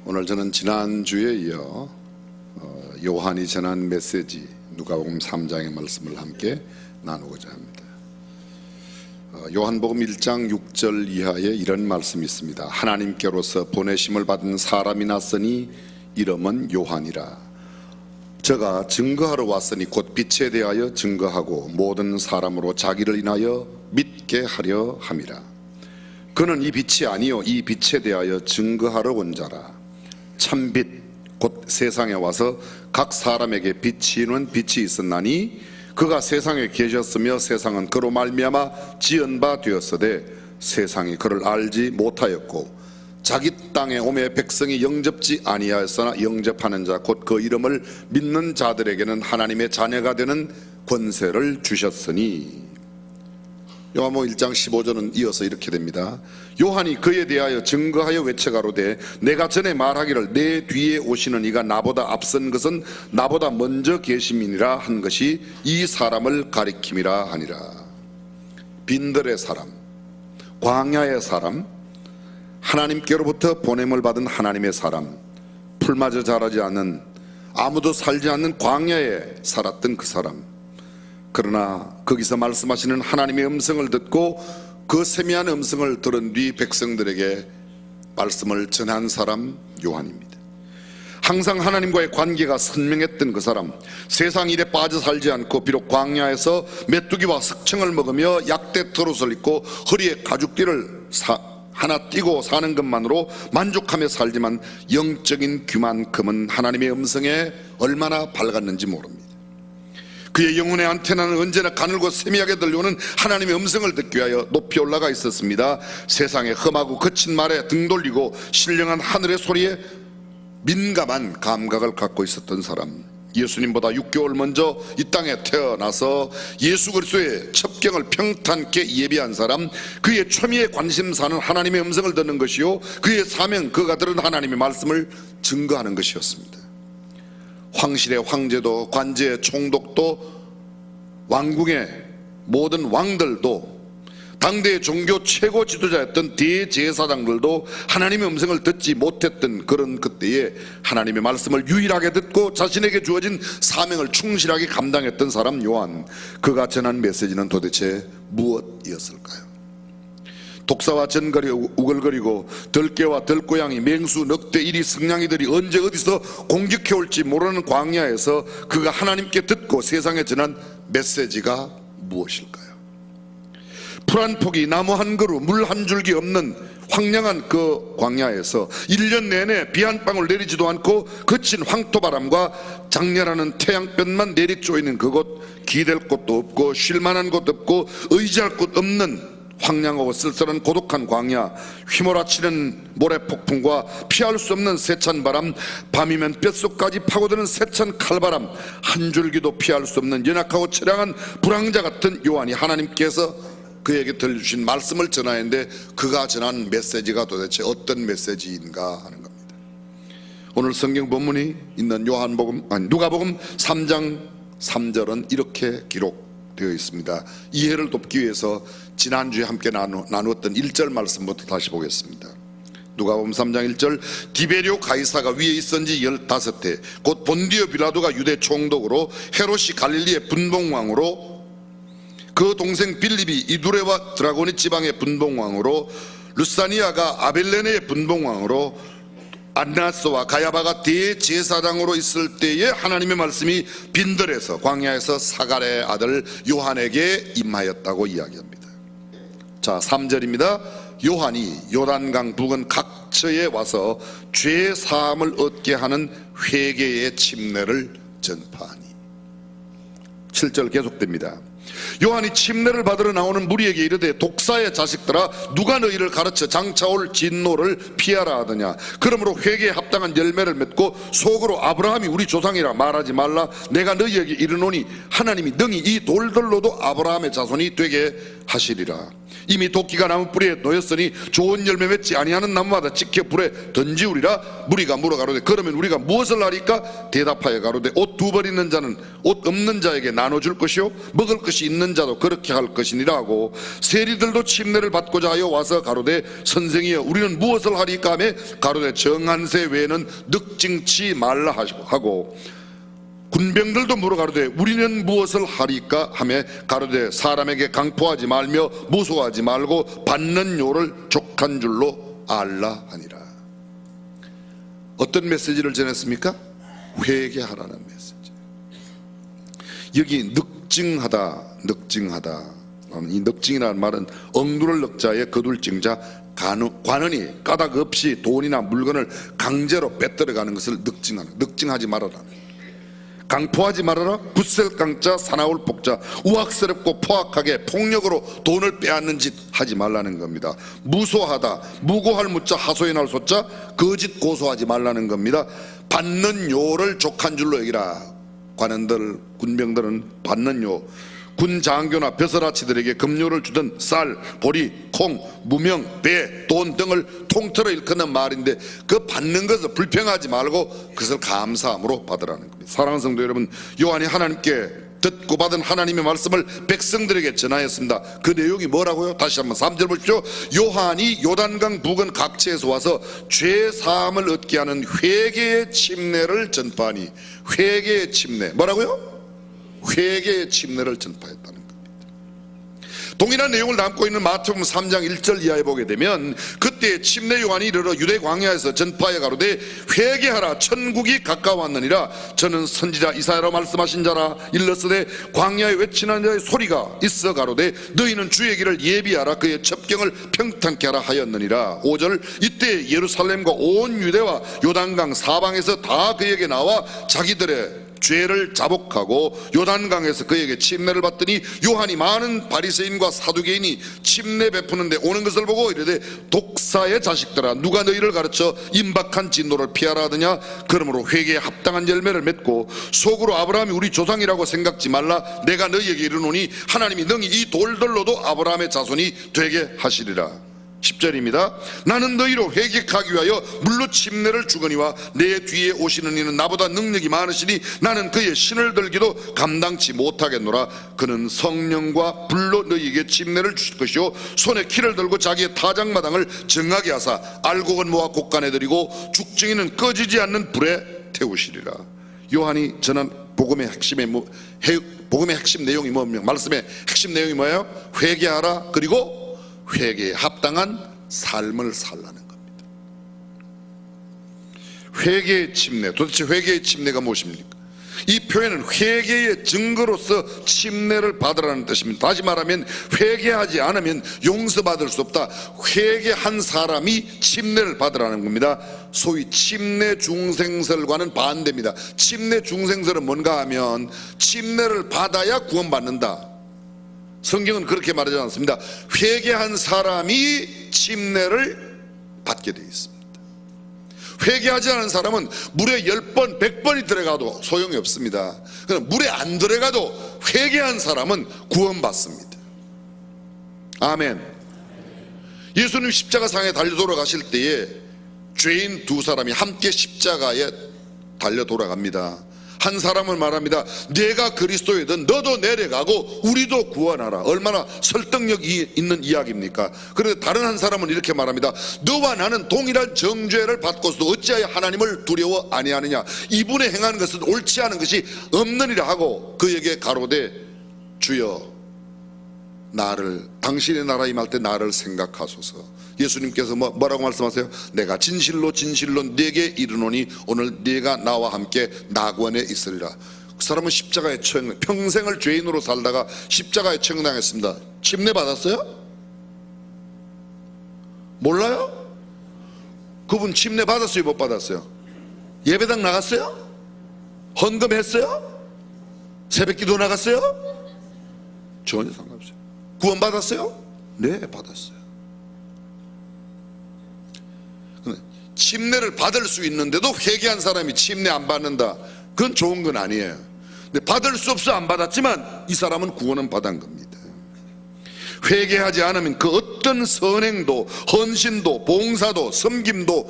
오늘 저는 지난주에 이어 요한이 전한 메시지 누가복음 3장의 말씀을 함께 나누고자 합니다. 요한복음 1장 6절 이하에 이런 말씀이 있습니다. 하나님께로서 보내심을 받은 사람이 났으니 이름은 요한이라. 저가 증거하러 왔으니 곧 빛에 대하여 증거하고 모든 사람으로 자기를 인하여 믿게 하려 함이라. 그는 이 빛이 아니요 이 빛에 대하여 증거하러 온 자라. 참빛 곧 세상에 와서 각 사람에게 비치는 빛이 있었나니 그가 세상에 계셨으며 세상은 그로 말미암아 지은 바 되었으되 세상이 그를 알지 못하였고 자기 땅에 오매 백성이 영접지 아니하였으나 영접하는 자 곧 그 이름을 믿는 자들에게는 하나님의 자녀가 되는 권세를 주셨으니. 요한복음 1장 15절은 이어서 이렇게 됩니다. 요한이 그에 대하여 증거하여 외쳐가로되 내가 전에 말하기를 내 뒤에 오시는 이가 나보다 앞선 것은 나보다 먼저 계심이니라 한 것이 이 사람을 가리킴이라 하니라. 빈들의 사람, 광야의 사람, 하나님께로부터 보냄을 받은 하나님의 사람, 풀마저 자라지 않는 아무도 살지 않는 광야에 살았던 그 사람. 그러나 거기서 말씀하시는 하나님의 음성을 듣고 그 세미한 음성을 들은 뒤 백성들에게 말씀을 전한 사람 요한입니다. 항상 하나님과의 관계가 선명했던 그 사람, 세상 일에 빠져 살지 않고 비록 광야에서 메뚜기와 석청을 먹으며 약대 털옷을 입고 허리에 가죽띠를 하나 띄고 사는 것만으로 만족하며 살지만 영적인 귀만큼은 하나님의 음성에 얼마나 밝았는지 모릅니다. 그의 영혼의 안테나는 언제나 가늘고 세미하게 들려오는 하나님의 음성을 듣기 위하여 높이 올라가 있었습니다. 세상에 험하고 거친 말에 등 돌리고 신령한 하늘의 소리에 민감한 감각을 갖고 있었던 사람, 예수님보다 6개월 먼저 이 땅에 태어나서 예수 그리스도의 첩경을 평탄케 예비한 사람, 그의 초미의 관심사는 하나님의 음성을 듣는 것이요 그의 사명, 그가 들은 하나님의 말씀을 증거하는 것이었습니다. 황실의 황제도 관제의 총독도 왕궁의 모든 왕들도 당대의 종교 최고 지도자였던 대제사장들도 하나님의 음성을 듣지 못했던 그런 그때에 하나님의 말씀을 유일하게 듣고 자신에게 주어진 사명을 충실하게 감당했던 사람 요한, 그가 전한 메시지는 도대체 무엇이었을까요? 독사와 전갈이 우글거리고 들깨와 들고양이, 맹수, 늑대, 이리, 승냥이들이 언제 어디서 공격해올지 모르는 광야에서 그가 하나님께 듣고 세상에 전한 메시지가 무엇일까요? 풀 한 포기, 나무 한 그루, 물 한 줄기 없는 황량한 그 광야에서 1년 내내 비 한 방울 내리지도 않고 거친 황토바람과 장렬하는 태양볕만 내리쪼이는 그곳, 기댈 곳도 없고 쉴만한 곳도 없고 의지할 곳 없는 황량하고 쓸쓸한 고독한 광야, 휘몰아치는 모래폭풍과 피할 수 없는 세찬 바람, 밤이면 뼛속까지 파고드는 세찬 칼바람, 한 줄기도 피할 수 없는 연약하고 처량한 불황자 같은 요한이 하나님께서 그에게 들려주신 말씀을 전하는데 그가 전한 메시지가 도대체 어떤 메시지인가 하는 겁니다. 오늘 성경 본문이 있는 누가복음 3장 3절은 이렇게 기록되어 있습니다. 이해를 돕기 위해서 지난주에 함께 나누었던 1절 말씀부터 다시 보겠습니다. 누가복음 3장 1절, 디베리오 가이사가 위에 있은지 15해 곧 본디오 빌라도가 유대 총독으로, 헤롯이 갈릴리의 분봉왕으로, 그 동생 빌립이 이두레와 드라고니 지방의 분봉왕으로, 루사니아가 아벨레네의 분봉왕으로, 안나스와 가야바가 대제사장으로 있을 때에 하나님의 말씀이 빈들에서 광야에서 사갈의 아들 요한에게 임하였다고 이야기합니다. 자, 3절입니다. 요한이 요단강 부근 각처에 와서 죄 사함을 얻게 하는 회개의 침례를 전파하니. 7절 계속됩니다. 요한이 침례를 받으러 나오는 무리에게 이르되 독사의 자식들아, 누가 너희를 가르쳐 장차올 진노를 피하라 하더냐. 그러므로 회개에 합당한 열매를 맺고 속으로 아브라함이 우리 조상이라 말하지 말라. 내가 너희에게 이르노니 하나님이 능히 이 돌들로도 아브라함의 자손이 되게 하시리라. 이미 도끼가 나무 뿌리에 놓였으니 좋은 열매 맺지 아니하는 나무마다 찍혀 불에 던지우리라. 무리가 물어 가로되 그러면 우리가 무엇을 하리까? 대답하여 가로되 옷 두 벌 있는 자는 옷 없는 자에게 나눠줄 것이요 먹을 것이 있는 자도 그렇게 할 것이니라 하고, 세리들도 침례를 받고자 하여 와서 가로되 선생이여 우리는 무엇을 하리까 하며 가로되 정한 새 외에는 늑증치 말라 하고, 군병들도 물어 가로되 우리는 무엇을 하리까 하며 가로되 사람에게 강포하지 말며 무소하지 말고 받는 요를 족한 줄로 알라 하니라. 어떤 메시지를 전했습니까? 회개하라는 메시지. 여기 늑증하다 이 늑증이라는 말은 엉두를 늑자에 거둘증자 관원이 까닭 없이 돈이나 물건을 강제로 빼들어가는 것을 늑증하지 말아라. 강포하지 말아라. 굳셀 강자 사나울 복자, 우악스럽고 포악하게 폭력으로 돈을 빼앗는 짓 하지 말라는 겁니다. 무소하다, 무고할 무자 하소연 할 소자, 거짓 고소하지 말라는 겁니다. 받는 요를 족한 줄로 여기라. 관원들, 군병들은 받는 요, 군 장교나 벼슬아치들에게 급료를 주던 쌀, 보리, 콩, 무명, 배, 돈 등을 통틀어 일컫는 말인데, 그 받는 것을 불평하지 말고 그것을 감사함으로 받으라는 겁니다. 사랑하는 성도 여러분, 요한이 하나님께 듣고 받은 하나님의 말씀을 백성들에게 전하였습니다. 그 내용이 뭐라고요? 다시 한번 3절 보십시오. 요한이 요단강 부근 각지에서 와서 죄 사함을 얻게 하는 회개의 침례를 전파하니, 회개의 침례 뭐라고요? 회개의 침례를 전파했다는 겁니다. 동일한 내용을 담고 있는 마태복음 3장 1절 이하에 보게 되면, 그때 침례 요한이 이르러 유대 광야에서 전파해 가로되 회개하라 천국이 가까웠느니라. 저는 선지자 이사야로 말씀하신 자라. 일렀으되 광야에 외치는 자의 소리가 있어 가로되 너희는 주의 길을 예비하라 그의 첩경을 평탄케 하라 하였느니라. 5절 이때 예루살렘과 온 유대와 요단강 사방에서 다 그에게 나와 자기들의 죄를 자복하고 요단강에서 그에게 침례를 받더니 요한이 많은 바리새인과 사두개인이 침례 베푸는데 오는 것을 보고 이르되 독사의 자식들아 누가 너희를 가르쳐 임박한 진노를 피하라 하더냐. 그러므로 회개에 합당한 열매를 맺고 속으로 아브라함이 우리 조상이라고 생각지 말라. 내가 너희에게 이르노니 하나님이 능히 이 돌들로도 아브라함의 자손이 되게 하시리라. 10절입니다. 나는 너희로 회개하기 위하여 물로 침례를 주거니와 내 뒤에 오시는 이는 나보다 능력이 많으시니 나는 그의 신을 들기도 감당치 못하겠노라. 그는 성령과 불로 너희에게 침례를 주실 것이요 손에 키를 들고 자기의 타작마당을 정하게 하사 알곡은 모아 곳간에 들이고 죽증이는 꺼지지 않는 불에 태우시리라. 요한이 전한 복음의 핵심 내용이 뭡니까? 말씀의 핵심 내용이 뭐예요? 회개하라, 그리고 회개에 합당한 삶을 살라는 겁니다. 회개의 침례, 도대체 회개의 침례가 무엇입니까? 이 표현은 회개의 증거로서 침례를 받으라는 뜻입니다. 다시 말하면 회개하지 않으면 용서받을 수 없다. 회개한 사람이 침례를 받으라는 겁니다. 소위 침례 중생설과는 반대입니다. 침례 중생설은 뭔가 하면 침례를 받아야 구원받는다. 성경은 그렇게 말하지 않습니다. 회개한 사람이 침례를 받게 되어 있습니다. 회개하지 않은 사람은 물에 10번 100번이 들어가도 소용이 없습니다. 그럼 물에 안 들어가도 회개한 사람은 구원받습니다. 아멘. 예수님 십자가상에 달려 돌아가실 때에 죄인 두 사람이 함께 십자가에 달려 돌아갑니다. 한 사람은 말합니다. 내가 그리스도이든 너도 내려가고 우리도 구원하라. 얼마나 설득력이 있는 이야기입니까? 그런데 다른 한 사람은 이렇게 말합니다. 너와 나는 동일한 정죄를 받고서도 어찌하여 하나님을 두려워 아니하느냐. 이분의 행하는 것은 옳지 않은 것이 없느니라 하고 그에게 가로되 주여 나를 당신의 나라 임할 때 나를 생각하소서. 예수님께서 뭐라고 말씀하세요? 내가 진실로 진실로 네게 이르노니 오늘 네가 나와 함께 낙원에 있으리라. 그 사람은 십자가에 평생을 죄인으로 살다가 십자가에 처형당했습니다. 침례 받았어요? 몰라요? 그분 침례 받았어요? 못 받았어요? 예배당 나갔어요? 헌금했어요? 새벽기도 나갔어요? 전혀 상관없어요. 구원 받았어요? 네, 받았어요. 침례를 받을 수 있는데도 회개한 사람이 침례 안 받는다, 그건 좋은 건 아니에요. 근데 받을 수 없어 안 받았지만 이 사람은 구원은 받은 겁니다. 회개하지 않으면 그 어떤 선행도, 헌신도, 봉사도, 섬김도,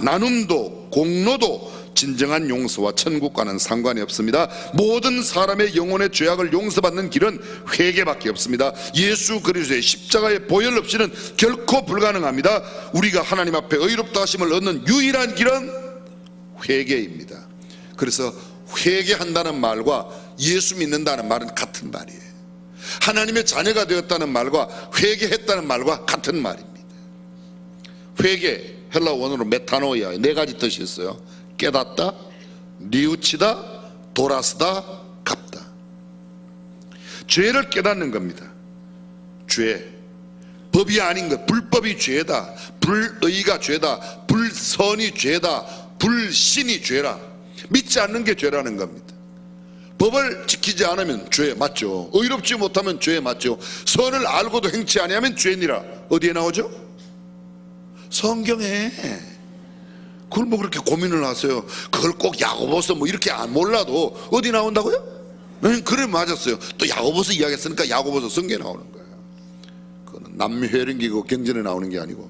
나눔도, 공로도 진정한 용서와 천국과는 상관이 없습니다. 모든 사람의 영혼의 죄악을 용서받는 길은 회개밖에 없습니다. 예수 그리스도의 십자가의 보혈 없이는 결코 불가능합니다. 우리가 하나님 앞에 의롭다 하심을 얻는 유일한 길은 회개입니다. 그래서 회개한다는 말과 예수 믿는다는 말은 같은 말이에요. 하나님의 자녀가 되었다는 말과 회개했다는 말과 같은 말입니다. 회개, 헬라 원어로 메타노이아, 네 가지 뜻이 있어요. 깨닫다, 뉘우치다, 돌아서다, 갚다. 죄를 깨닫는 겁니다. 죄, 법이 아닌 것, 불법이 죄다, 불의가 죄다, 불선이 죄다, 불신이 죄라. 믿지 않는 게 죄라는 겁니다. 법을 지키지 않으면 죄 맞죠. 의롭지 못하면 죄 맞죠. 선을 알고도 행치 아니하면 죄니라. 어디에 나오죠? 성경에. 그걸 뭐 그렇게 고민을 하세요? 그걸 꼭 야고보서 뭐 이렇게 안 몰라도 어디 나온다고요? 그래 맞았어요. 또 야고보서 이야기했으니까 야고보서 성경에 나오는 거예요. 그거는 남녀회령기고 경전에 나오는 게 아니고.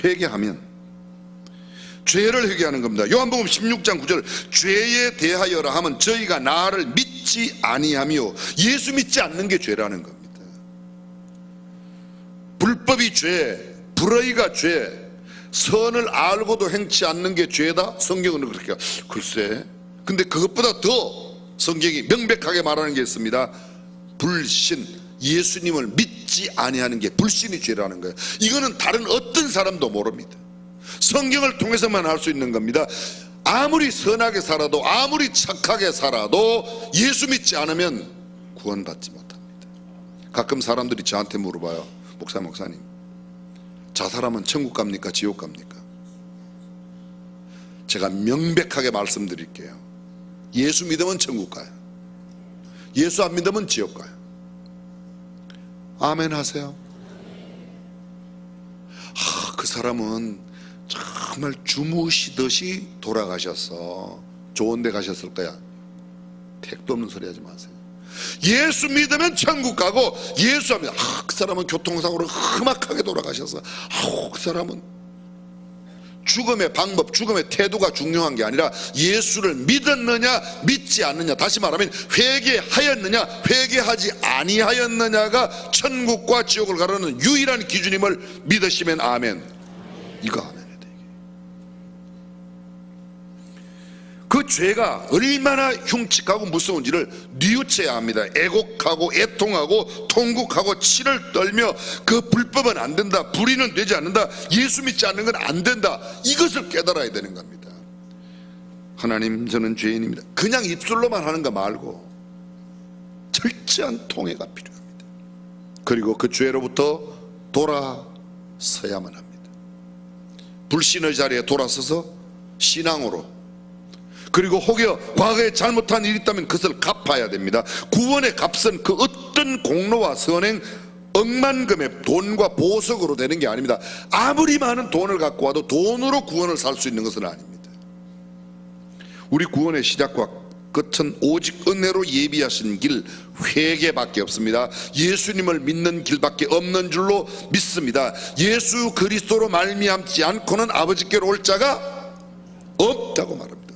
회개하면 죄를 회개하는 겁니다. 요한복음 16장 9절, 죄에 대하여라 하면 저희가 나를 믿지 아니하며, 예수 믿지 않는 게 죄라는 겁니다. 불법이 죄, 불의가 죄, 선을 알고도 행치 않는 게 죄다? 성경은 그렇게, 글쎄. 근데 그것보다 더 성경이 명백하게 말하는 게 있습니다. 불신, 예수님을 믿지 아니하는 게 불신이 죄라는 거예요. 이거는 다른 어떤 사람도 모릅니다. 성경을 통해서만 알 수 있는 겁니다. 아무리 선하게 살아도, 아무리 착하게 살아도 예수 믿지 않으면 구원받지 못합니다. 가끔 사람들이 저한테 물어봐요. 목사님, 저 사람은 천국 갑니까? 지옥 갑니까? 제가 명백하게 말씀드릴게요. 예수 믿으면 천국 가요. 예수 안 믿으면 지옥 가요. 아멘 하세요. 그 사람은 정말 주무시듯이 돌아가셨어. 좋은 데 가셨을 거야. 택도 없는 소리 하지 마세요. 예수 믿으면 천국 가고, 예수 안 믿으면 그 사람은 교통사고로 험악하게 돌아가셔서, 그 사람은 죽음의 방법, 죽음의 태도가 중요한 게 아니라 예수를 믿었느냐 믿지 않느냐, 다시 말하면 회개하였느냐 회개하지 아니하였느냐가 천국과 지옥을 가르는 유일한 기준임을 믿으시면 아멘. 이거 아멘. 그 죄가 얼마나 흉측하고 무서운지를 뉘우쳐야 합니다. 애곡하고 애통하고 통곡하고 치를 떨며 그 불법은 안 된다, 불의는 되지 않는다, 예수 믿지 않는 건 안 된다, 이것을 깨달아야 되는 겁니다. 하나님, 저는 죄인입니다. 그냥 입술로만 하는 거 말고 철저한 통회가 필요합니다. 그리고 그 죄로부터 돌아서야만 합니다. 불신의 자리에 돌아서서 신앙으로, 그리고 혹여 과거에 잘못한 일이 있다면 그것을 갚아야 됩니다. 구원의 값은 그 어떤 공로와 선행, 억만금의 돈과 보석으로 되는 게 아닙니다. 아무리 많은 돈을 갖고 와도 돈으로 구원을 살 수 있는 것은 아닙니다. 우리 구원의 시작과 끝은 오직 은혜로 예비하신 길, 회개밖에 없습니다. 예수님을 믿는 길밖에 없는 줄로 믿습니다. 예수 그리스도로 말미암지 않고는 아버지께로 올 자가 없다고 말합니다.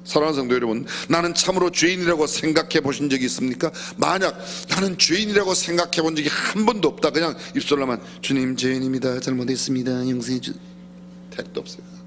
사랑하는 성도 여러분, 나는 참으로 죄인이라고 생각해 보신 적이 있습니까? 만약 나는 죄인이라고 생각해 본 적이 한 번도 없다, 그냥 입술로만 주님 죄인입니다, 잘못했습니다, 용서해 주, 택도 없어요.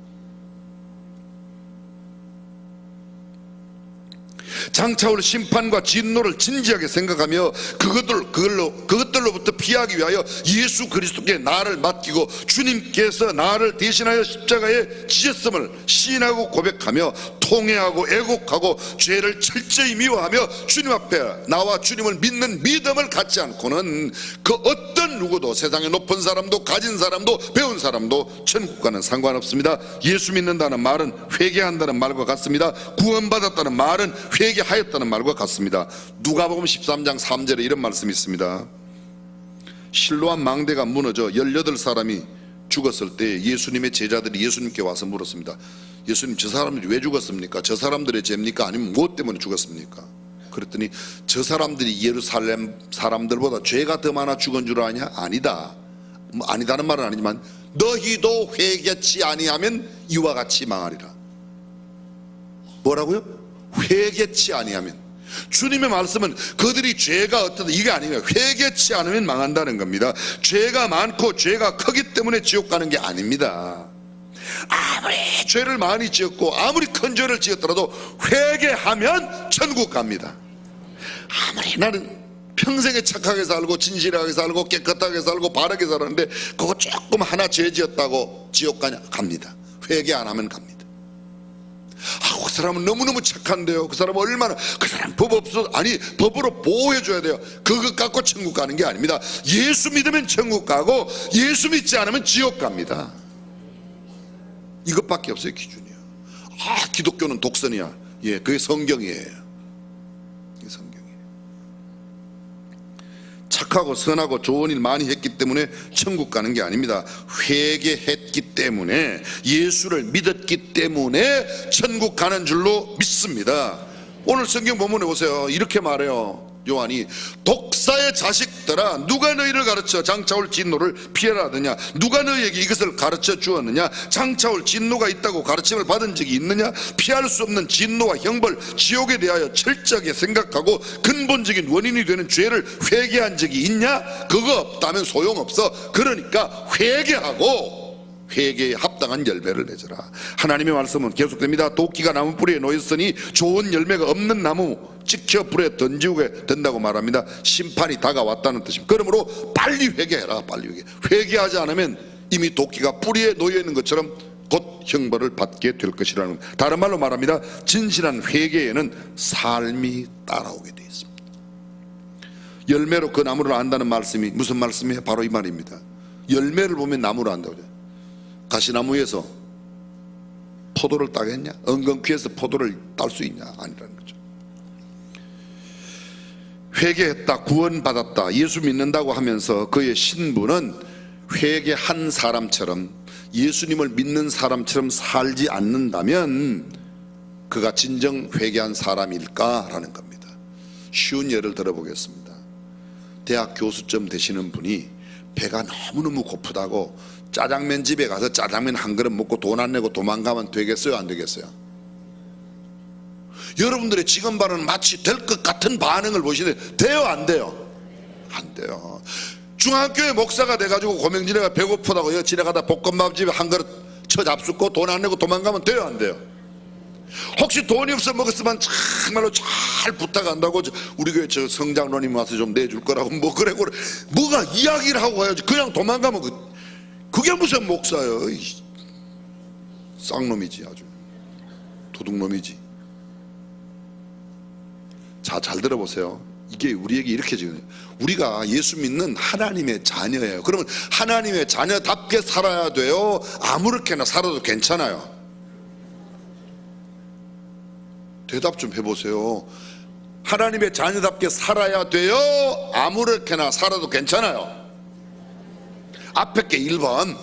장차올 심판과 진노를 진지하게 생각하며 그것들로부터 피하기 위하여 예수 그리스도께 나를 맡기고 주님께서 나를 대신하여 십자가에 지셨음을 시인하고 고백하며 통회하고 애곡하고 죄를 철저히 미워하며 주님 앞에 나와 주님을 믿는 믿음을 갖지 않고는 그 어떤 누구도, 세상에 높은 사람도 가진 사람도 배운 사람도 천국과는 상관없습니다. 예수 믿는다는 말은 회개한다는 말과 같습니다. 구원받았다는 말은 회개하였다는 말과 같습니다. 누가복음 13장 3절에 이런 말씀이 있습니다. 실로암 망대가 무너져 18사람이 죽었을 때 예수님의 제자들이 예수님께 와서 물었습니다. 예수님, 저 사람들이 왜 죽었습니까? 저 사람들의 죄입니까? 아니면 무엇 때문에 죽었습니까? 그랬더니 저 사람들이 예루살렘 사람들보다 죄가 더 많아 죽은 줄 아냐? 아니다. 뭐 아니다는 말은 아니지만 너희도 회개치 아니하면 이와 같이 망하리라. 뭐라고요? 회개치 아니하면. 주님의 말씀은 그들이 죄가 어떠다 이게 아니에요. 회개치 않으면 망한다는 겁니다. 죄가 많고 죄가 크기 때문에 지옥 가는 게 아닙니다. 아무리 죄를 많이 지었고 아무리 큰 죄를 지었더라도 회개하면 천국 갑니다. 아무리 나는 평생에 착하게 살고 진실하게 살고 깨끗하게 살고 바르게 살았는데 그거 조금 하나 죄 지었다고 지옥 가냐? 갑니다. 회개 안 하면 갑니다. 그 사람은 너무너무 착한데요. 그 사람은 얼마나, 그 사람 법 없어, 아니 법으로 보호해 줘야 돼요. 그것 갖고 천국 가는 게 아닙니다. 예수 믿으면 천국 가고 예수 믿지 않으면 지옥 갑니다. 이것밖에 없어요. 기준이요. 기독교는 독선이야. 예, 그게 성경이에요. 그게 성경이에요. 착하고 선하고 좋은 일 많이 했기 때문에 천국 가는 게 아닙니다. 회개했기 때문에, 예수를 믿었기 때문에 천국 가는 줄로 믿습니다. 오늘 성경 본문에 보세요. 이렇게 말해요. 요한이, 독사의 자식들아, 누가 너희를 가르쳐 장차올 진노를 피해라 하느냐? 누가 너희에게 이것을 가르쳐 주었느냐? 장차올 진노가 있다고 가르침을 받은 적이 있느냐? 피할 수 없는 진노와 형벌, 지옥에 대하여 철저하게 생각하고 근본적인 원인이 되는 죄를 회개한 적이 있냐? 그거 없다면 소용없어. 그러니까 회개하고 회개에 합당한 열매를 맺어라. 하나님의 말씀은 계속됩니다. 도끼가 나무 뿌리에 놓였으니 좋은 열매가 없는 나무 찍혀 불에 던지게 된다고 말합니다. 심판이 다가왔다는 뜻입니다. 그러므로 빨리 회개해라. 빨리 회개하지 않으면 이미 도끼가 뿌리에 놓여 있는 것처럼 곧 형벌을 받게 될 것이라는, 다른 말로 말합니다. 진실한 회개에는 삶이 따라오게 되어 있습니다. 열매로 그 나무를 안다는 말씀이 무슨 말씀이에요? 바로 이 말입니다. 열매를 보면 나무를 안다고 해요. 가시나무에서 포도를 따겠냐? 엉겅퀴에서 포도를 딸 수 있냐? 아니라는 거죠. 회개했다, 구원받았다, 예수 믿는다고 하면서 그의 신분은 회개한 사람처럼, 예수님을 믿는 사람처럼 살지 않는다면 그가 진정 회개한 사람일까라는 겁니다. 쉬운 예를 들어보겠습니다. 대학 교수점 되시는 분이 배가 너무너무 고프다고 짜장면 집에 가서 짜장면 한 그릇 먹고 돈 안 내고 도망가면 되겠어요? 안 되겠어요? 여러분들의 지금 반응은 마치 될 것 같은 반응을 보시는데 돼요? 안 돼요? 안 돼요. 중학교에 목사가 돼가지고 고명진애가 배고프다고 지나가다 볶음밥집에 한 그릇 쳐 잡숫고 돈 안 내고 도망가면 돼요? 안 돼요? 혹시 돈이 없어 먹었으면 정말로 잘 부탁한다고 우리 교회 저 성장로님 와서 좀 내줄 거라고 뭐 그래 뭐가 이야기를 하고 가야지. 그냥 도망가면 그게 무슨 목사예요? 쌍놈이지. 아주 도둑놈이지. 자, 잘 들어보세요. 이게 우리에게 이렇게 지금, 우리가 예수 믿는 하나님의 자녀예요. 그러면 하나님의 자녀답게 살아야 돼요? 아무렇게나 살아도 괜찮아요? 대답 좀 해보세요. 하나님의 자녀답게 살아야 돼요? 아무렇게나 살아도 괜찮아요? 앞에 게 1번.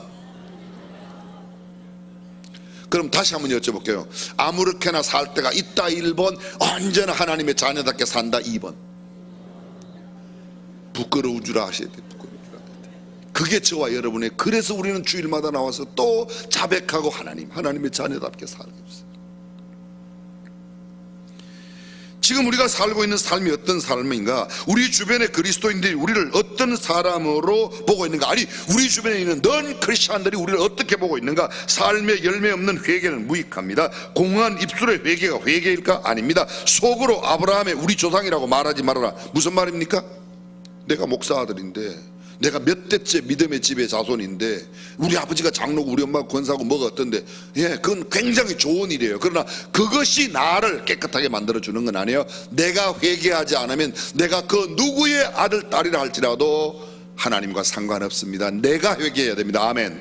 그럼 다시 한번 여쭤볼게요. 아무렇게나 살 때가 있다 1번, 언제나 하나님의 자녀답게 산다 2번. 부끄러운 줄 아셔야 돼요. 부끄러운 줄 아셔야 돼요. 그게 저와 여러분의, 그래서 우리는 주일마다 나와서 또 자백하고 하나님의 자녀답게 살고 있어요. 지금 우리가 살고 있는 삶이 어떤 삶인가? 우리 주변의 그리스도인들이 우리를 어떤 사람으로 보고 있는가? 아니, 우리 주변에 있는 넌 크리스찬들이 우리를 어떻게 보고 있는가? 삶의 열매 없는 회개는 무익합니다. 공허한 입술의 회개가 회개일까? 아닙니다. 속으로 아브라함의 우리 조상이라고 말하지 말아라. 무슨 말입니까? 내가 목사 아들인데, 내가 몇 대째 믿음의 집의 자손인데, 우리 아버지가 장로고 우리 엄마가 권사고 뭐가 어떤데, 예, 그건 굉장히 좋은 일이에요. 그러나 그것이 나를 깨끗하게 만들어주는 건 아니에요. 내가 회개하지 않으면 내가 그 누구의 아들 딸이라 할지라도 하나님과 상관없습니다. 내가 회개해야 됩니다. 아멘.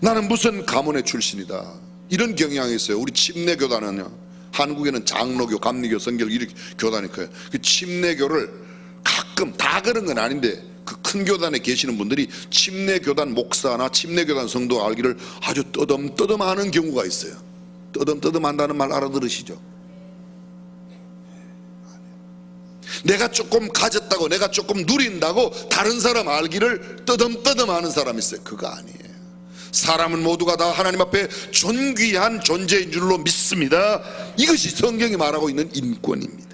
나는 무슨 가문의 출신이다, 이런 경향이 있어요. 우리 침례교단은요, 한국에는 장로교, 감리교, 성결 이렇게 교단이 커요. 그 침례교를 가끔, 다 그런 건 아닌데, 그 큰 교단에 계시는 분들이 침례교단 목사나 침례교단 성도 알기를 아주 떠듬떠듬하는 경우가 있어요. 떠듬떠듬한다는 말 알아들으시죠? 내가 조금 가졌다고, 내가 조금 누린다고 다른 사람 알기를 떠듬떠듬하는 사람이 있어요. 그거 아니에요. 사람은 모두가 다 하나님 앞에 존귀한 존재인 줄로 믿습니다. 이것이 성경이 말하고 있는 인권입니다.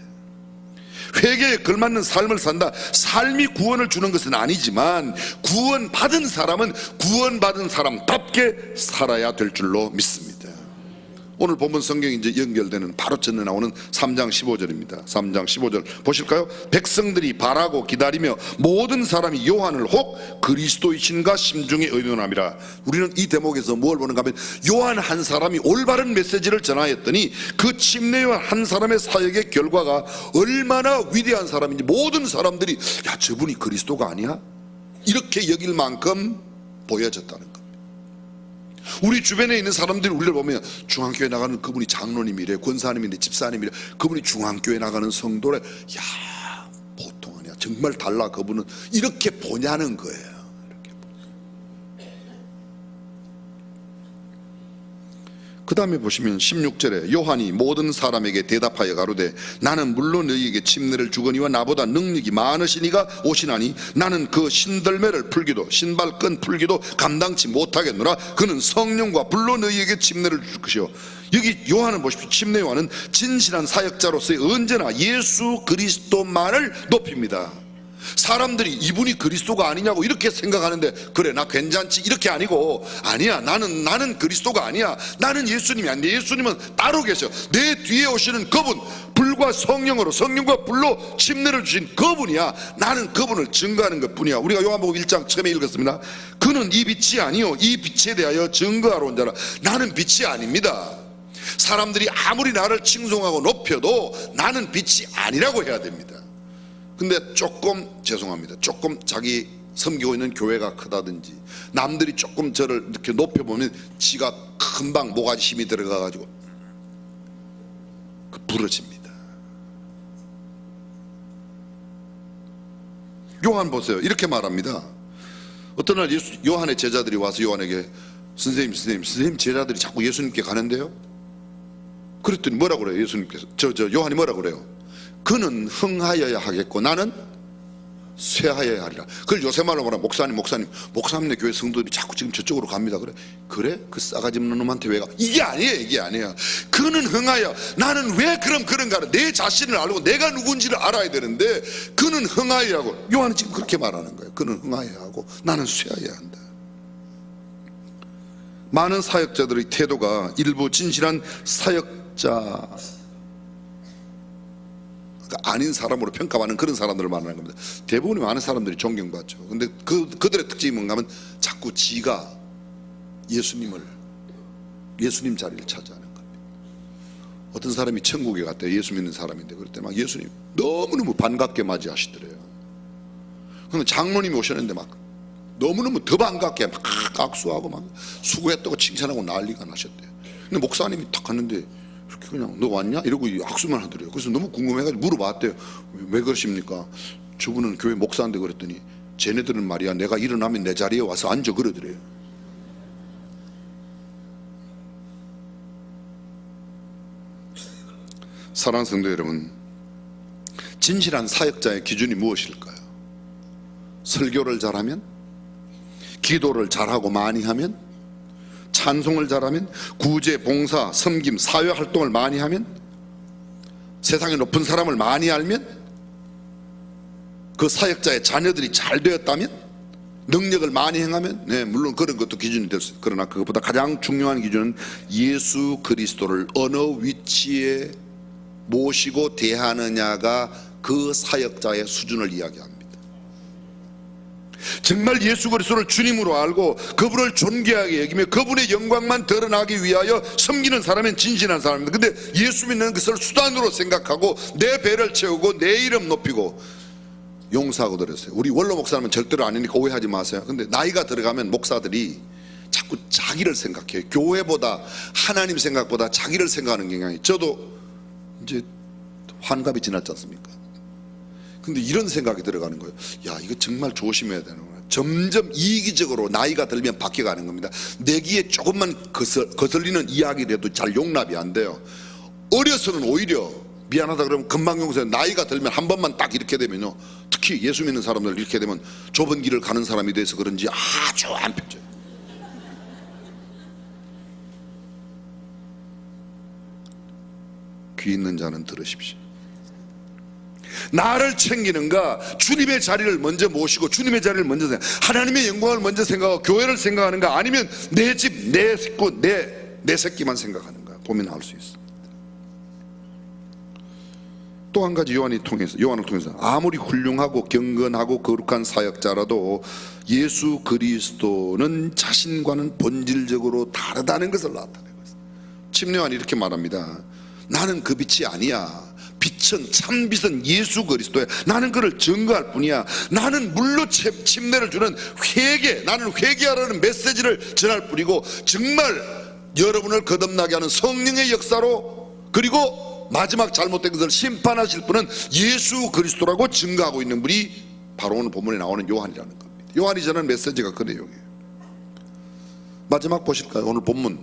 회개에 걸맞는 삶을 산다. 삶이 구원을 주는 것은 아니지만 구원받은 사람은 구원받은 사람답게 살아야 될 줄로 믿습니다. 오늘 본문 성경이 이제 연결되는 바로 전에 나오는 3장 15절입니다. 3장 15절 보실까요? 백성들이 바라고 기다리며 모든 사람이 요한을 혹 그리스도이신가 심중에 의논함이라. 우리는 이 대목에서 뭘 보는가 하면 요한 한 사람이 올바른 메시지를 전하였더니 그 침례요한 한 사람의 사역의 결과가 얼마나 위대한 사람인지 모든 사람들이 야, 저분이 그리스도가 아니야? 이렇게 여길 만큼 보여졌다는 것. 우리 주변에 있는 사람들이 우리를 보면 중앙교회 나가는 그분이 장로님이래, 권사님이래, 집사님이래, 그분이 중앙교회 나가는 성도래. 야, 보통 아니야. 정말 달라 그분은. 이렇게 보냐는 거예요. 그 다음에 보시면 16절에 요한이 모든 사람에게 대답하여 가로되 나는 물론 너희에게 침례를 주거니와 나보다 능력이 많으시니가 오시나니 나는 그 신들매를 풀기도 신발끈 풀기도 감당치 못하겠노라. 그는 성령과 불로 너희에게 침례를 줄 것이요. 여기 요한은 보십시오. 침례 요한은 진실한 사역자로서의 언제나 예수 그리스도만을 높입니다. 사람들이 이분이 그리스도가 아니냐고 이렇게 생각하는데 그래 나 괜찮지 이렇게 아니고 아니야 나는 그리스도가 아니야. 나는 예수님이 아닌데 예수님은 따로 계셔. 내 뒤에 오시는 그분 불과 성령으로 성령과 불로 침례를 주신 그분이야. 나는 그분을 증거하는 것뿐이야. 우리가 요한복음 1장 처음에 읽었습니다. 그는 이 빛이 아니요 이 빛에 대하여 증거하러 온 자라. 나는 빛이 아닙니다. 사람들이 아무리 나를 칭송하고 높여도 나는 빛이 아니라고 해야 됩니다. 근데 조금 죄송합니다. 조금 자기 섬기고 있는 교회가 크다든지 남들이 조금 저를 이렇게 높여보면 지가 금방 모가지 힘이 들어가가지고 부러집니다. 요한 보세요. 이렇게 말합니다. 어떤 날 요한의 제자들이 와서 요한에게 선생님 제자들이 자꾸 예수님께 가는데요. 그랬더니 뭐라고 그래요? 예수님께서 요한이 뭐라고 그래요? 그는 흥하여야 하겠고 나는 쇠하여야 하리라. 그걸 요새 말로 말하면 목사님네 교회 성도들이 자꾸 지금 저쪽으로 갑니다. 그래? 그 싸가지 없는 놈한테 왜 가? 이게 아니에요. 그는 흥하여 나는 왜 그런가 내 자신을 알고 내가 누군지를 알아야 되는데 그는 흥하여야 하고 요한은 지금 그렇게 말하는 거예요. 그는 흥하여야 하고 나는 쇠하여야 한다. 많은 사역자들의 태도가 일부 진실한 사역자 아닌 사람으로 평가받는 그런 사람들을 말하는 겁니다. 대부분의 많은 사람들이 존경받죠. 근데 그들의 특징이 뭔가 하면 자꾸 지가 예수님 자리를 차지하는 겁니다. 어떤 사람이 천국에 갔대요. 예수 믿는 사람인데 그럴 때 막 예수님 너무너무 반갑게 맞이하시더래요. 근데 장로님이 오셨는데 막 너무너무 더 반갑게 막 악수하고 막 수고했다고 칭찬하고 난리가 나셨대요. 근데 목사님이 딱 갔는데 이렇게 그냥 너 왔냐? 이러고 악수만 하더래요. 그래서 너무 궁금해가지고 물어봤대요. 왜 그러십니까? 저분은 교회 목사인데 그랬더니 쟤네들은 말이야 내가 일어나면 내 자리에 와서 앉아 그러더래요. 사랑하는 성도 여러분, 진실한 사역자의 기준이 무엇일까요? 설교를 잘하면? 기도를 잘하고 많이 하면? 찬송을 잘하면? 구제, 봉사, 섬김, 사회활동을 많이 하면? 세상에 높은 사람을 많이 알면? 그 사역자의 자녀들이 잘 되었다면? 능력을 많이 행하면? 네, 물론 그런 것도 기준이 될 수 있어요. 그러나 그것보다 가장 중요한 기준은 예수 그리스도를 어느 위치에 모시고 대하느냐가 그 사역자의 수준을 이야기합니다. 정말 예수 그리스도를 주님으로 알고 그분을 존귀하게 여기며 그분의 영광만 드러나기 위하여 섬기는 사람은 진실한 사람입니다. 근데 예수 믿는 것을 수단으로 생각하고 내 배를 채우고 내 이름 높이고 용서하고 그랬어요. 우리 원로 목사님은 절대로 아니니까 오해하지 마세요. 근데 나이가 들어가면 목사들이 자꾸 자기를 생각해요. 교회보다 하나님 생각보다 자기를 생각하는 경향이. 저도 이제 환갑이 지났지 않습니까? 근데 이런 생각이 들어가는 거예요. 야, 이거 정말 조심해야 되는구나. 점점 이기적으로 나이가 들면 바뀌어가는 겁니다. 내기에 조금만 거슬리는 이야기라도 잘 용납이 안 돼요. 어려서는 오히려 미안하다 그러면 금방 용서해. 나이가 들면 한 번만 딱 이렇게 되면요, 특히 예수 믿는 사람들 이렇게 되면 좁은 길을 가는 사람이 돼서 그런지 아주 안 펴져요. 귀 있는 자는 들으십시오. 나를 챙기는가, 주님의 자리를 먼저 모시고 주님의 자리를 먼저 생각, 하나님의 영광을 먼저 생각하고 교회를 생각하는가, 아니면 내 집, 내 식구, 내 새끼만 생각하는가 고민할 수 있습니다. 또 한 가지 요한을 통해서 아무리 훌륭하고 경건하고 거룩한 사역자라도 예수 그리스도는 자신과는 본질적으로 다르다는 것을 나타내고 있습니다. 침례요한이 이렇게 말합니다. 나는 그 빛이 아니야. 빛은, 참빛은 예수 그리스도야. 나는 그를 증거할 뿐이야. 나는 물로 침례를 주는 회개, 나는 회개하라는 메시지를 전할 뿐이고, 정말 여러분을 거듭나게 하는 성령의 역사로, 그리고 마지막 잘못된 것을 심판하실 분은 예수 그리스도라고 증거하고 있는 분이 바로 오늘 본문에 나오는 요한이라는 겁니다. 요한이 전하는 메시지가 그 내용이에요. 마지막 보실까요? 오늘 본문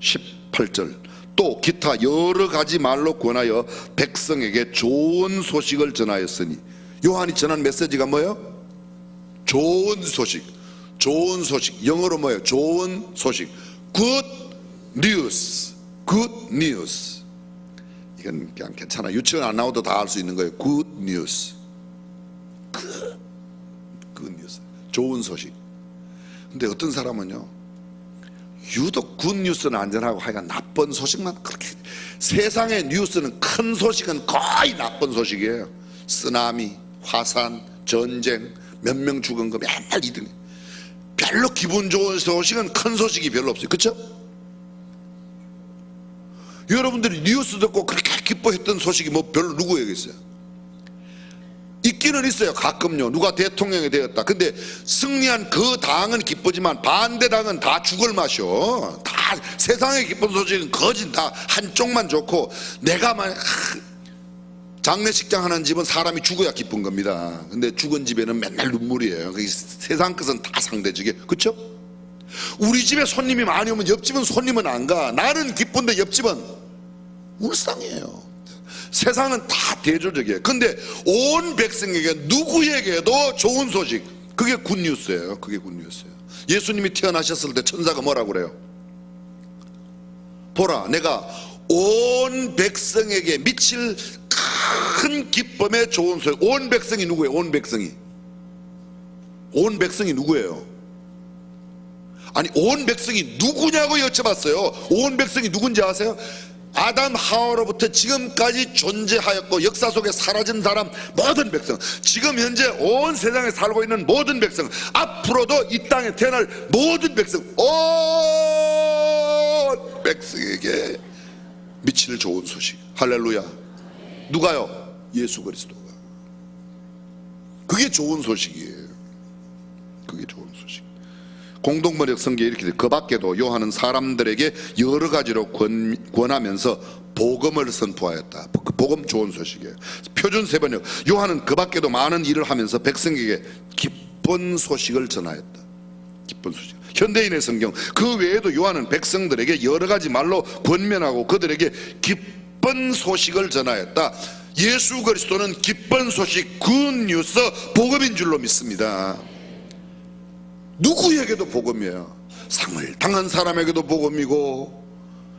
18절. 또 기타 여러 가지 말로 권하여 백성에게 좋은 소식을 전하였으니, 요한이 전한 메시지가 뭐예요? 좋은 소식. 좋은 소식, 영어로 뭐예요? 좋은 소식. Good news. Good news. 이건 그냥 괜찮아. 유치원 안 나와도 다 알 수 있는 거예요. Good news. Good news. 좋은 소식. 근데 어떤 사람은요, 유독 굿뉴스는 안전하고 하여간 나쁜 소식만 그렇게, 세상의 뉴스는, 큰 소식은 거의 나쁜 소식이에요. 쓰나미, 화산, 전쟁, 몇 명 죽은 거 맨날 이등해. 별로 기분 좋은 소식은, 큰 소식이 별로 없어요. 그렇죠? 여러분들이 뉴스 듣고 그렇게 기뻐했던 소식이 뭐 별로 누구에게 있어요? 있기는 있어요. 가끔요. 누가 대통령이 되었다. 근데 승리한 그 당은 기쁘지만 반대 당은 다 죽을 맛이요. 다 세상에 기쁜 소식은 거진 다 한쪽만 좋고, 내가 만약 장례식장 하는 집은 사람이 죽어야 기쁜 겁니다. 근데 죽은 집에는 맨날 눈물이에요. 세상 것은 다 상대적이에요. 그렇죠? 우리 집에 손님이 많이 오면 옆집은 손님은 안 가. 나는 기쁜데 옆집은 울상이에요. 세상은 다 대조적이에요. 근데 온 백성에게, 누구에게도 좋은 소식, 그게 굿뉴스예요. 그게 굿뉴스예요. 예수님이 태어나셨을 때 천사가 뭐라고 그래요? 보라, 내가 온 백성에게 미칠 큰 기쁨의 좋은 소식. 온 백성이 누구예요? 온 백성이 누구예요? 아니, 온 백성이 누구냐고 여쭤봤어요. 온 백성이 누군지 아세요? 아담 하와로부터 지금까지 존재하였고 역사 속에 사라진 사람, 모든 백성, 지금 현재 온 세상에 살고 있는 모든 백성, 앞으로도 이 땅에 태어날 모든 백성, 온 백성에게 미칠 좋은 소식. 할렐루야. 누가요? 예수 그리스도가. 그게 좋은 소식이에요. 그게 좋은 소식. 공동번역 성경에 이렇게 돼. 그 밖에도 요한은 사람들에게 여러 가지로 권하면서 복음을 선포하였다. 복음 좋은 소식이에요. 표준 세번역. 요한은 그 밖에도 많은 일을 하면서 백성에게 기쁜 소식을 전하였다. 기쁜 소식. 현대인의 성경. 그 외에도 요한은 백성들에게 여러 가지 말로 권면하고 그들에게 기쁜 소식을 전하였다. 예수 그리스도는 기쁜 소식, 굿뉴스, 복음인 줄로 믿습니다. 누구에게도 복음이에요. 상을 당한 사람에게도 복음이고,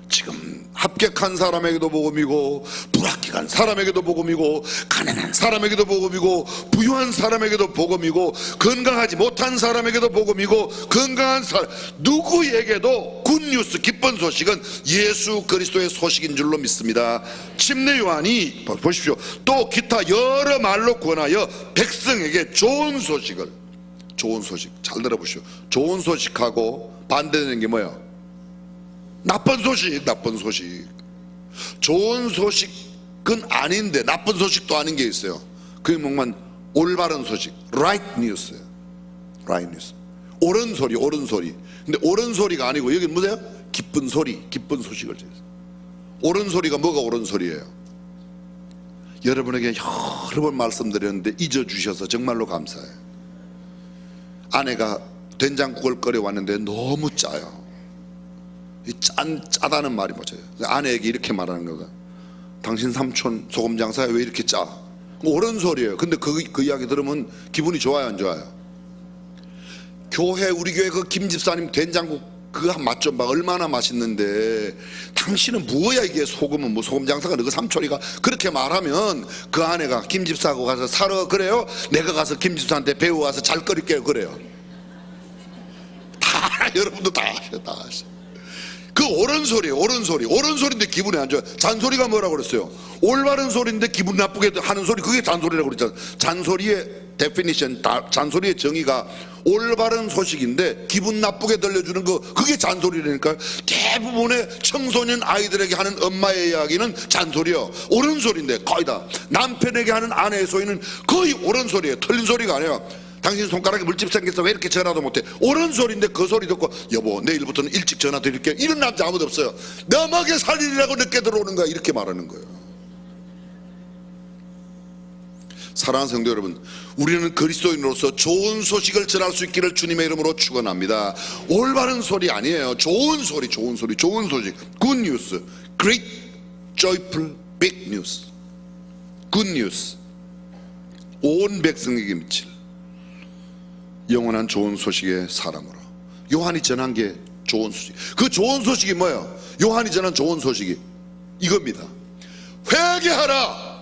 지금 합격한 사람에게도 복음이고, 불합격한 사람에게도 복음이고, 가난한 사람에게도 복음이고, 부유한 사람에게도 복음이고, 건강하지 못한 사람에게도 복음이고, 건강한 사람, 누구에게도 굿뉴스, 기쁜 소식은 예수 그리스도의 소식인 줄로 믿습니다. 침례 요한이 보십시오. 또 기타 여러 말로 권하여 백성에게 좋은 소식을, 좋은 소식, 잘 들어보시오. 좋은 소식하고 반대되는 게 뭐야? 나쁜 소식. 나쁜 소식. 좋은 소식은 아닌데 나쁜 소식도 아닌 게 있어요. 그게 뭔가 올바른 소식, right news예요. right news. 옳은 소리, 옳은 소리. 근데 옳은 소리가 아니고 여기는 뭐예요? 기쁜 소리, 기쁜 소식을 전해요. 옳은 소리가 뭐가 옳은 소리예요? 여러분에게 여러 번 말씀드렸는데 잊어주셔서 정말로 감사해요. 아내가 된장국을 끓여왔는데 너무 짜요. 짜다는 말이 뭐죠? 아내에게 이렇게 말하는 거가, 당신 삼촌 소금 장사에 왜 이렇게 짜? 옳은 소리예요. 근데 그 이야기 들으면 기분이 좋아요, 안 좋아요? 우리 교회 그 김 집사님 된장국 그거 한 맛 좀 봐. 얼마나 맛있는데 당신은 뭐야 이게 소금은 뭐 소금 장사가 너 삼촌이가 그렇게 말하면 그 아내가 김 집사하고 가서 사러 그래요? 내가 가서 김 집사한테 배워와서 잘 끓일게요 그래요. 다 여러분도 다 아셔. 그 옳은 소리예요. 옳은 소리인데 기분이 안 좋아요. 잔소리가 뭐라고 그랬어요? 올바른 소리인데 기분 나쁘게 하는 소리, 그게 잔소리라고 그랬잖아요. 잔소리의 definition, 잔소리의 정의가 올바른 소식인데 기분 나쁘게 들려주는 거, 그게 잔소리라니까요. 대부분의 청소년 아이들에게 하는 엄마의 이야기는 잔소리요. 옳은 소리인데 거의 다 남편에게 하는 아내의 소리는 거의 옳은 소리예요. 틀린 소리가 아니에요. 당신 손가락에 물집 생겼어 왜 이렇게 전화도 못해? 옳은 소리인데 그 소리 듣고 여보 내일부터는 일찍 전화 드릴게, 이런 남자 아무도 없어요. 너먹여 살 일이라고 늦게 들어오는 거야, 이렇게 말하는 거예요. 사랑하는 성도 여러분, 우리는 그리스도인으로서 좋은 소식을 전할 수 있기를 주님의 이름으로 축원합니다. 올바른 소리 아니에요. 좋은 소식. Good news, great, joyful, big news. Good news. 온 백성에게 미칠 영원한 좋은 소식의 사람으로 요한이 전한 게 좋은 소식. 그 좋은 소식이 뭐예요? 요한이 전한 좋은 소식이 이겁니다. 회개하라.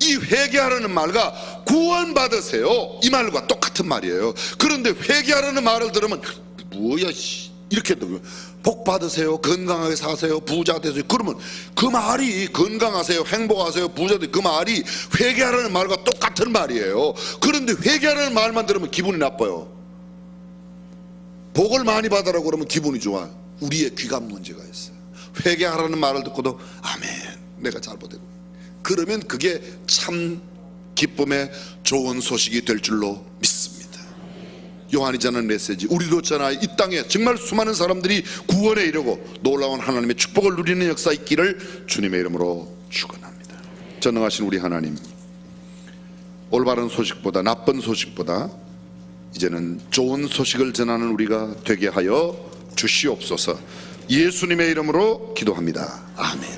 이 회개하라는 말과 구원받으세요, 이 말과 똑같은 말이에요. 그런데 회개하라는 말을 들으면 뭐야 이렇게 복 받으세요, 건강하게 사세요, 부자 되세요, 그러면 그 말이 건강하세요, 행복하세요, 부자 되세요, 그 말이 회개하라는 말과 똑같은 말이에요. 그런데 회개하라는 말만 들으면 기분이 나빠요. 복을 많이 받으라고 그러면 기분이 좋아요. 우리의 귀감 문제가 있어요. 회개하라는 말을 듣고도 아멘 내가 잘못했고, 그러면 그게 참 기쁨의 좋은 소식이 될 줄로 믿습니다. 요한이 전하는 메시지, 우리도 전하 이 땅에 정말 수많은 사람들이 구원에 이르고 놀라운 하나님의 축복을 누리는 역사 있기를 주님의 이름으로 축원합니다. 전능하신 우리 하나님, 올바른 소식보다 나쁜 소식보다 이제는 좋은 소식을 전하는 우리가 되게 하여 주시옵소서. 예수님의 이름으로 기도합니다. 아멘.